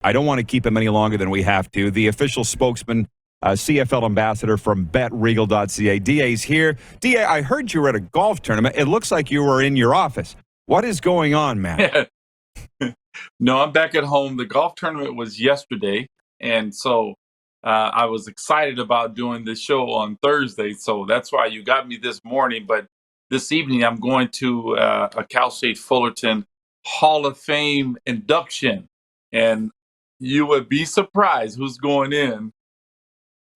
I don't want to keep him any longer than we have to. The official spokesman, CFL ambassador from BetRegal.ca. DA's here. DA, I heard you were at a golf tournament. It looks like you were in your office. What is going on, man? No, I'm back at home. The golf tournament was yesterday, and so I was excited about doing this show on Thursday. So that's why you got me this morning. But this evening, I'm going to a Cal State Fullerton Hall of Fame induction, and you would be surprised who's going in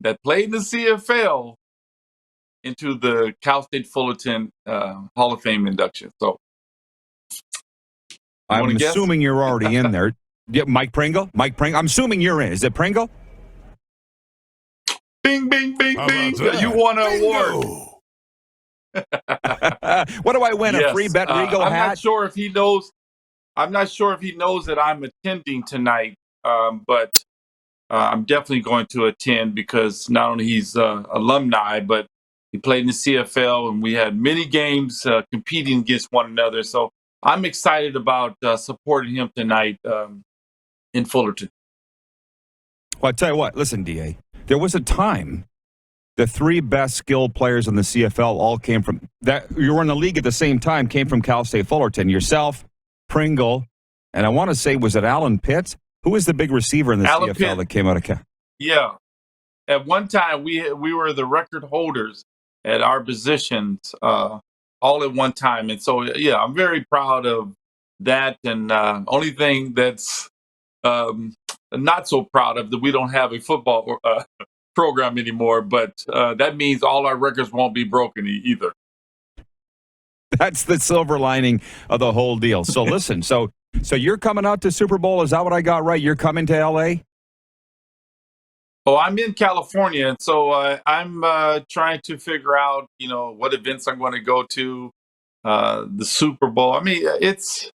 that played in the CFL into the Cal State Fullerton Hall of Fame induction. So I'm assuming you're already in there. Yeah, Mike Pringle? I'm assuming you're in. Is it Pringle? Bing, bing, bing, bing. You won an award. What do I win? Yes. A free BetRegal hat? I'm not sure if he knows. I'm not sure if he knows that I'm attending tonight, but I'm definitely going to attend because not only he's alumni, but he played in the CFL, and we had many games competing against one another. So I'm excited about supporting him tonight in Fullerton. Well, I tell you what. Listen, DA, there was a time the three best skilled players in the CFL all came from that. You were in the league at the same time, came from Cal State Fullerton. Yourself, Pringle, and I want to say, was it Alan Pitts? Who was the big receiver in the CFL that came out of Cal? Yeah. At one time, we were the record holders at our positions all at one time. And so, yeah, I'm very proud of that. And only thing that's not so proud of that we don't have a football program anymore. But that means all our records won't be broken either. That's the silver lining of the whole deal. So listen, so you're coming out to Super Bowl. Is that what I got right? You're coming to L.A.? Oh, I'm in California, and so I'm trying to figure out, what events I'm going to go to. The Super Bowl. I mean, it's,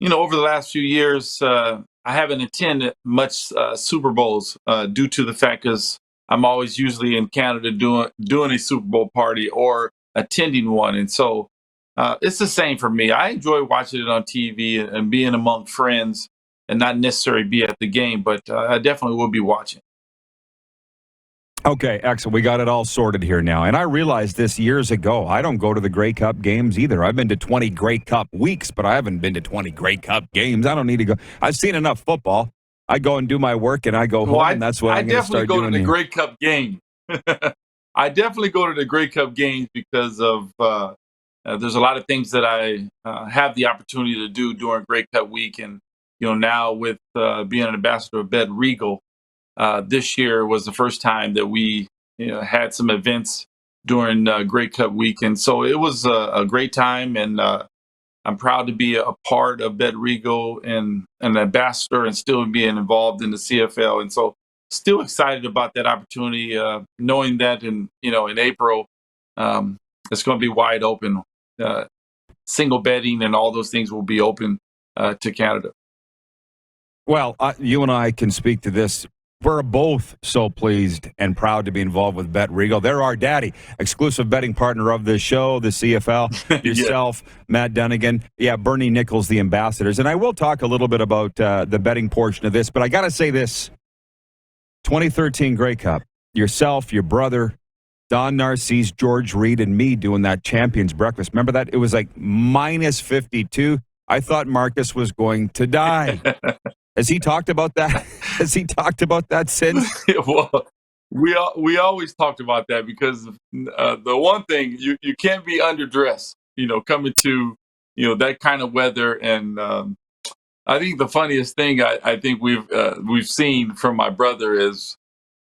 over the last few years, I haven't attended much Super Bowls due to the fact because I'm always usually in Canada doing a Super Bowl party or attending one, and so it's the same for me. I enjoy watching it on TV and being among friends, and not necessarily be at the game, but I definitely will be watching. Okay, excellent. We got it all sorted here now. And I realized this years ago. I don't go to the Grey Cup games either. I've been to 20 Grey Cup weeks, but I haven't been to 20 Grey Cup games. I don't need to go. I've seen enough football. I go and do my work, and I go home, and that's what I'm going to start doing. I definitely go to the Grey Cup game. I definitely go to the Grey Cup games because of there's a lot of things that I have the opportunity to do during Grey Cup week. And, now with being an ambassador of BetRegal, this year was the first time that we had some events during Grey Cup week. And so it was a great time, and I'm proud to be a part of BetRegal and an ambassador and still being involved in the CFL. And so still excited about that opportunity, knowing that in April, it's going to be wide open. Single betting and all those things will be open to Canada. Well, you and I can speak to this. We're both so pleased and proud to be involved with BetRegal. They're our daddy, exclusive betting partner of this show, the CFL, yourself, yeah. Matt Dunnigan, Bernie Nichols, the ambassadors. And I will talk a little bit about the betting portion of this, but I got to say this. 2013 Grey Cup, yourself, your brother, Don Narcisse, George Reed, and me doing that Champions Breakfast. Remember that? It was like minus 52. I thought Marcus was going to die. Has he talked about that? Has he talked about that since? Well, we always talked about that because the one thing you can't be underdressed, coming to that kind of weather. And I think the funniest thing I think we've seen from my brother is,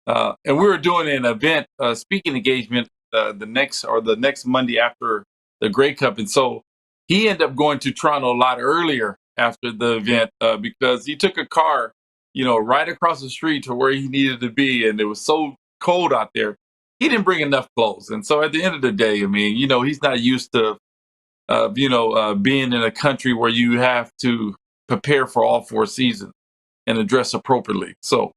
and we were doing an event, speaking engagement, the next Monday after the Grey Cup, and so he ended up going to Toronto a lot earlier after the event because he took a car, right across the street to where he needed to be, and it was so cold out there. He didn't bring enough clothes, and so at the end of the day, I mean, he's not used to, being in a country where you have to prepare for all four seasons and dress appropriately. So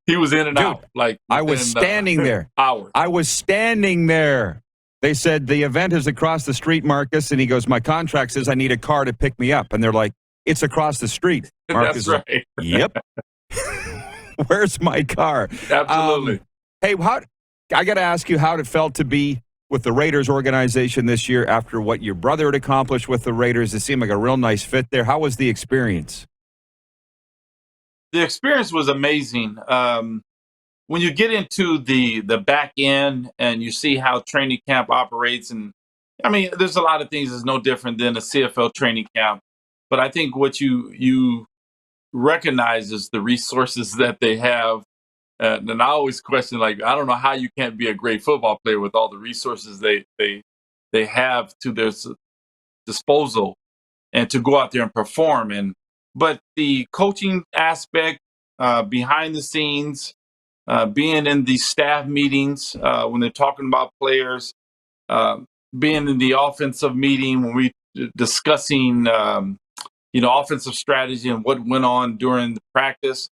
he was in and out. Like I was standing there. Hours. I was standing there. They said, the event is across the street, Marcus. And he goes, my contract says I need a car to pick me up. And they're like, It's across the street. Marcus That's right. Yep. Where's my car? Absolutely. Hey, I got to ask you how it felt to be with the Raiders organization this year after what your brother had accomplished with the Raiders. It seemed like a real nice fit there. How was the experience? The experience was amazing. When you get into the back end and you see how training camp operates, and I mean, there's a lot of things that's no different than a CFL training camp. But I think what you recognize is the resources that they have. And I always question, like, I don't know how you can't be a great football player with all the resources they have to their disposal, and to go out there and perform. But the coaching aspect, behind the scenes, being in the staff meetings when they're talking about players, uh, being in the offensive meeting when we discussing offensive strategy and what went on during the practice.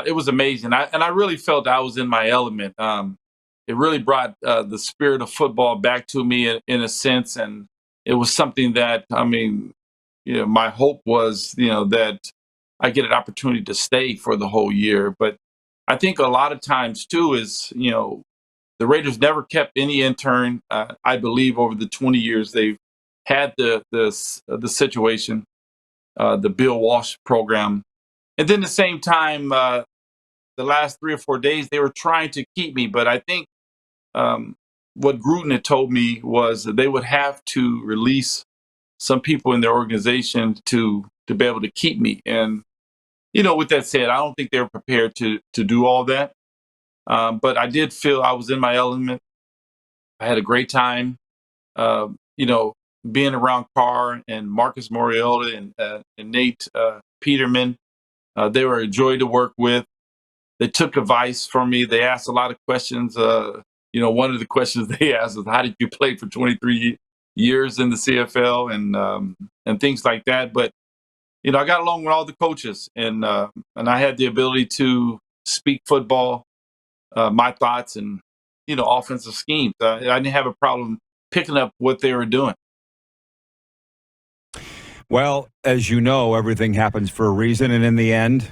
It was amazing. I really felt I was in my element. It really brought the spirit of football back to me in a sense, and it was something that, I mean, my hope was, that I get an opportunity to stay for the whole year. But I think a lot of times too is, the Raiders never kept any intern. I believe over the 20 years they've had the situation, the Bill Walsh program, and then at the same time, the last 3 or 4 days they were trying to keep me. But I think what Gruden had told me was that they would have to release some people in their organization to be able to keep me. And with that said, I don't think they were prepared to do all that. But I did feel I was in my element. I had a great time. Uh, Being around Carr and Marcus Mariota and Nate Peterman. They were a joy to work with. They took advice from me. They asked a lot of questions. One of the questions they asked was, "How did you play for 23 years in the CFL?" and things like that. But I got along with all the coaches, and I had the ability to speak football, my thoughts, and offensive schemes. I didn't have a problem picking up what they were doing. Well, as you know, everything happens for a reason, and in the end,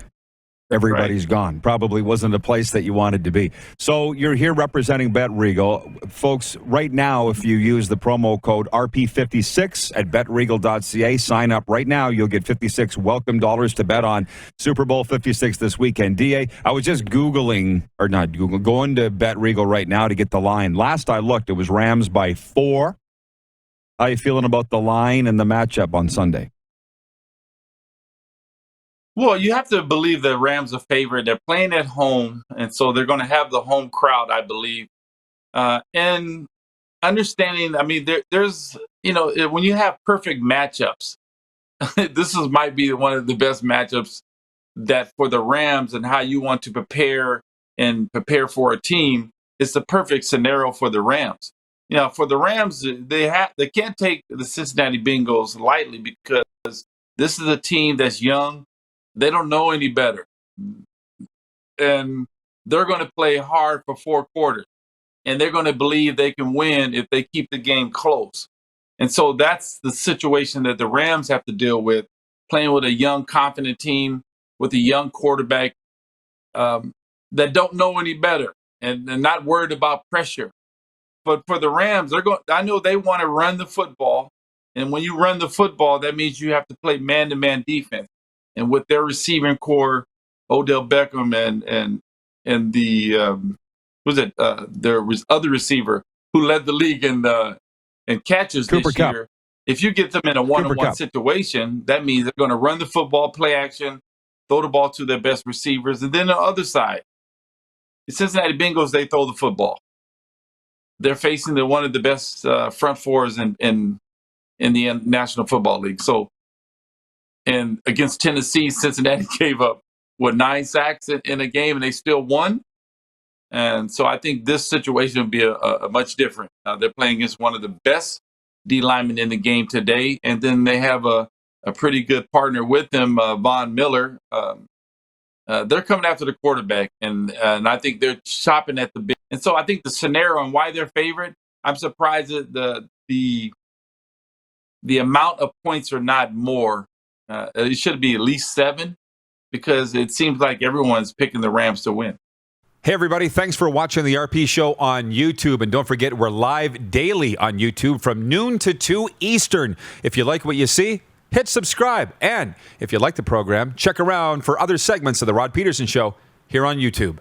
everybody's gone. Probably wasn't a place that you wanted to be. So you're here representing BetRegal. Folks, right now, if you use the promo code RP56 at BetRegal.ca, sign up right now. You'll get 56 welcome dollars to bet on Super Bowl 56 this weekend. DA, I was just going to BetRegal right now to get the line. Last I looked, it was Rams by 4. How are you feeling about the line and the matchup on Sunday? Well, you have to believe the Rams are favored. They're playing at home, and so they're going to have the home crowd, I believe. And understanding, I mean, there's, when you have perfect matchups, might be one of the best matchups that for the Rams and how you want to prepare for a team. It's the perfect scenario for the Rams. For the Rams, they can't take the Cincinnati Bengals lightly, because this is a team that's young. They don't know any better. And they're going to play hard for 4 quarters. And they're going to believe they can win if they keep the game close. And so that's the situation that the Rams have to deal with, playing with a young, confident team, with a young quarterback that don't know any better and not worried about pressure. But for the Rams, I know they want to run the football. And when you run the football, that means you have to play man-to-man defense. And with their receiving core, Odell Beckham and their other receiver who led the league in catches Cooper this year. Kupp. If you get them in a one-on-one situation, that means they're going to run the football, play action, throw the ball to their best receivers. And then the other side, the Cincinnati Bengals, they throw the football. They're facing one of the best front fours in the National Football League. So, and against Tennessee, Cincinnati gave up 9 sacks in a game, and they still won. And so I think this situation will be a much different. They're playing against one of the best D linemen in the game today, and then they have a pretty good partner with them, Von Miller. They're coming after the quarterback, and I think they're chopping at the bit. And so I think the scenario and why they're favored, I'm surprised that the amount of points are not more It should be at least 7 because it seems like everyone's picking the Rams to win. Hey, everybody. Thanks for watching the RP Show on YouTube. And don't forget, we're live daily on YouTube from noon to 2 Eastern. If you like what you see, hit subscribe. And if you like the program, check around for other segments of the Rod Pedersen Show here on YouTube.